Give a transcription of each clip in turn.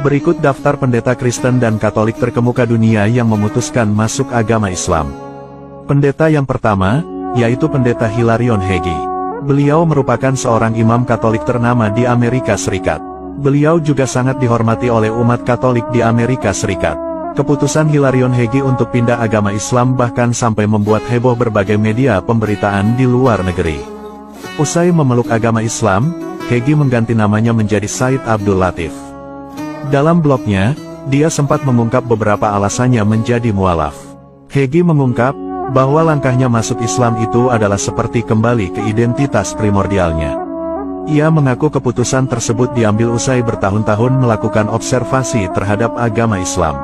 Berikut daftar pendeta Kristen dan Katolik terkemuka dunia yang memutuskan masuk agama Islam. Pendeta yang pertama, yaitu Pendeta Hilarion Hegyi. Beliau merupakan seorang imam Katolik ternama di Amerika Serikat. Beliau juga sangat dihormati oleh umat Katolik di Amerika Serikat. Keputusan Hilarion Hegyi untuk pindah agama Islam bahkan sampai membuat heboh berbagai media pemberitaan di luar negeri. Usai memeluk agama Islam, Hegyi mengganti namanya menjadi Said Abdul Latif. Dalam blognya, dia sempat mengungkap beberapa alasannya menjadi mualaf. Hegyi mengungkap bahwa langkahnya masuk Islam itu adalah seperti kembali ke identitas primordialnya. Ia mengaku keputusan tersebut diambil usai bertahun-tahun melakukan observasi terhadap agama Islam.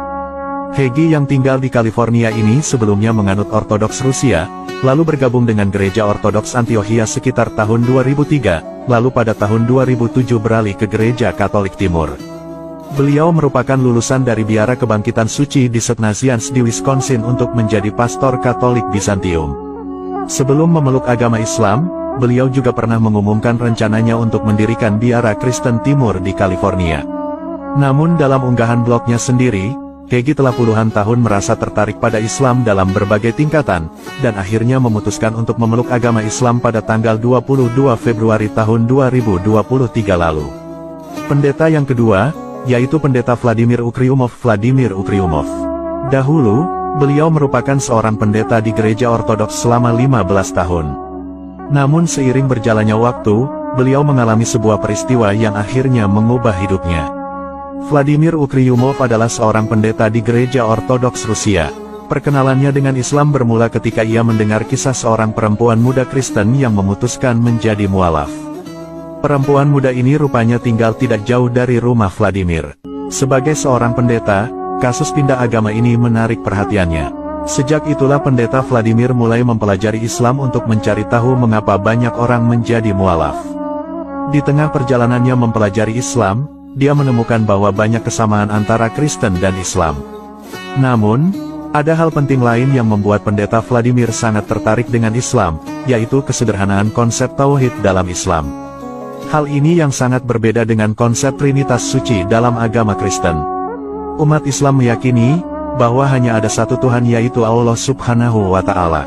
Hegyi yang tinggal di California ini sebelumnya menganut Ortodoks Rusia, lalu bergabung dengan Gereja Ortodoks Antiochia sekitar tahun 2003, lalu pada tahun 2007 beralih ke Gereja Katolik Timur. Beliau merupakan lulusan dari Biara Kebangkitan Suci di St. Nazianz di Wisconsin untuk menjadi pastor Katolik Bizantium. Sebelum memeluk agama Islam, beliau juga pernah mengumumkan rencananya untuk mendirikan Biara Kristen Timur di California. Namun dalam unggahan blognya sendiri, Hegyi telah puluhan tahun merasa tertarik pada Islam dalam berbagai tingkatan, dan akhirnya memutuskan untuk memeluk agama Islam pada tanggal 22 Februari tahun 2023 lalu. Pendeta yang kedua, yaitu Pendeta Vladimir Ukryumov. Dahulu, beliau merupakan seorang pendeta di gereja Ortodoks selama 15 tahun. Namun seiring berjalannya waktu, beliau mengalami sebuah peristiwa yang akhirnya mengubah hidupnya. Vladimir Ukryumov adalah seorang pendeta di gereja Ortodoks Rusia. Perkenalannya dengan Islam bermula ketika ia mendengar kisah seorang perempuan muda Kristen yang memutuskan menjadi mualaf. Perempuan muda ini rupanya tinggal tidak jauh dari rumah Vladimir. Sebagai seorang pendeta, kasus pindah agama ini menarik perhatiannya. Sejak itulah Pendeta Vladimir mulai mempelajari Islam untuk mencari tahu mengapa banyak orang menjadi mualaf. Di tengah perjalanannya mempelajari Islam, dia menemukan bahwa banyak kesamaan antara Kristen dan Islam. Namun, ada hal penting lain yang membuat Pendeta Vladimir sangat tertarik dengan Islam, yaitu kesederhanaan konsep tauhid dalam Islam. Hal ini yang sangat berbeda dengan konsep Trinitas Suci dalam agama Kristen. Umat Islam meyakini bahwa hanya ada satu Tuhan, yaitu Allah Subhanahu wa Ta'ala.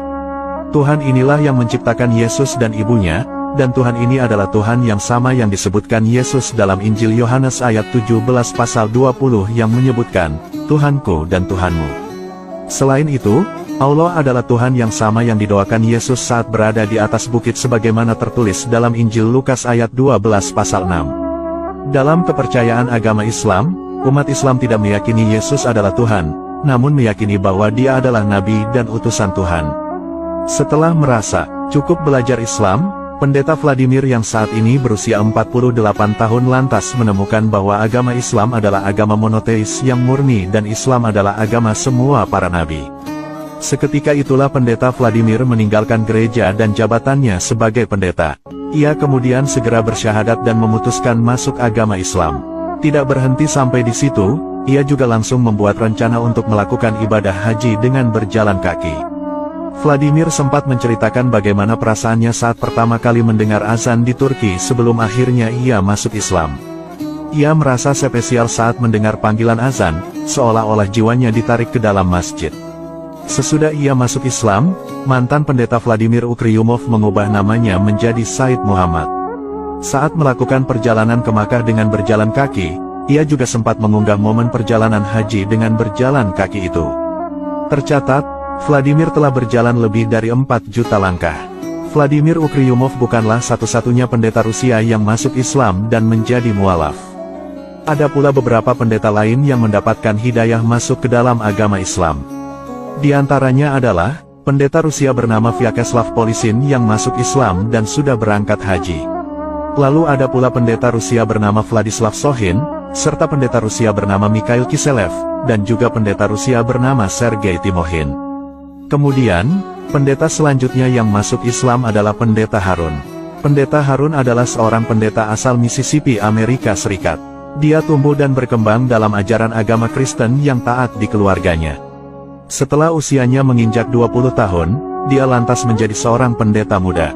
Tuhan inilah yang menciptakan Yesus dan ibunya, dan Tuhan ini adalah Tuhan yang sama yang disebutkan Yesus dalam Injil Yohanes ayat 17 pasal 20 yang menyebutkan, Tuhanku dan Tuhanmu. Selain itu, Allah adalah Tuhan yang sama yang didoakan Yesus saat berada di atas bukit sebagaimana tertulis dalam Injil Lukas ayat 12 pasal 6. Dalam kepercayaan agama Islam, umat Islam tidak meyakini Yesus adalah Tuhan, namun meyakini bahwa Dia adalah Nabi dan utusan Tuhan. Setelah merasa cukup belajar Islam, Pendeta Vladimir yang saat ini berusia 48 tahun lantas menemukan bahwa agama Islam adalah agama monoteis yang murni dan Islam adalah agama semua para nabi. Seketika itulah Pendeta Vladimir meninggalkan gereja dan jabatannya sebagai pendeta. Ia kemudian segera bersyahadat dan memutuskan masuk agama Islam. Tidak berhenti sampai di situ, ia juga langsung membuat rencana untuk melakukan ibadah haji dengan berjalan kaki. Vladimir sempat menceritakan bagaimana perasaannya saat pertama kali mendengar azan di Turki sebelum akhirnya ia masuk Islam. Ia merasa spesial saat mendengar panggilan azan, seolah-olah jiwanya ditarik ke dalam masjid. Sesudah ia masuk Islam, mantan pendeta Vladimir Ukryumov mengubah namanya menjadi Said Muhammad. Saat melakukan perjalanan ke Makkah dengan berjalan kaki, ia juga sempat mengunggah momen perjalanan haji dengan berjalan kaki itu. Tercatat, Vladimir telah berjalan lebih dari 4 juta langkah. Vladimir Ukryumov bukanlah satu-satunya pendeta Rusia yang masuk Islam dan menjadi mualaf. Ada pula beberapa pendeta lain yang mendapatkan hidayah masuk ke dalam agama Islam. Di antaranya adalah pendeta Rusia bernama Vyacheslav Polisin yang masuk Islam dan sudah berangkat haji. Lalu ada pula pendeta Rusia bernama Vladislav Sohin, serta pendeta Rusia bernama Mikhail Kiselev, dan juga pendeta Rusia bernama Sergei Timohin. Kemudian, pendeta selanjutnya yang masuk Islam adalah Pendeta Harun. Pendeta Harun adalah seorang pendeta asal Mississippi, Amerika Serikat. Dia tumbuh dan berkembang dalam ajaran agama Kristen yang taat di keluarganya. Setelah usianya menginjak 20 tahun, dia lantas menjadi seorang pendeta muda.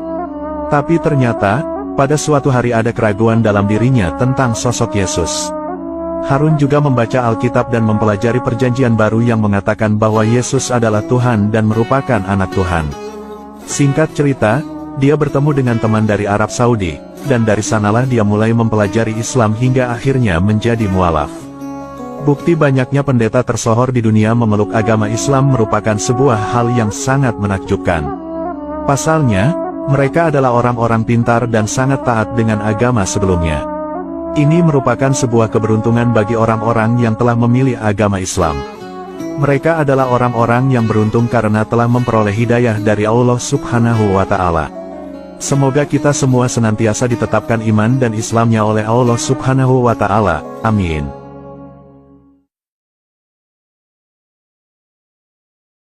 Tapi ternyata, pada suatu hari ada keraguan dalam dirinya tentang sosok Yesus. Harun juga membaca Alkitab dan mempelajari perjanjian baru yang mengatakan bahwa Yesus adalah Tuhan dan merupakan anak Tuhan. Singkat cerita, dia bertemu dengan teman dari Arab Saudi, dan dari sanalah dia mulai mempelajari Islam hingga akhirnya menjadi mualaf. Bukti banyaknya pendeta tersohor di dunia memeluk agama Islam merupakan sebuah hal yang sangat menakjubkan. Pasalnya, mereka adalah orang-orang pintar dan sangat taat dengan agama sebelumnya. Ini merupakan sebuah keberuntungan bagi orang-orang yang telah memilih agama Islam. Mereka adalah orang-orang yang beruntung karena telah memperoleh hidayah dari Allah Subhanahu wa Ta'ala. Semoga kita semua senantiasa ditetapkan iman dan Islamnya oleh Allah Subhanahu wa Ta'ala. Amin.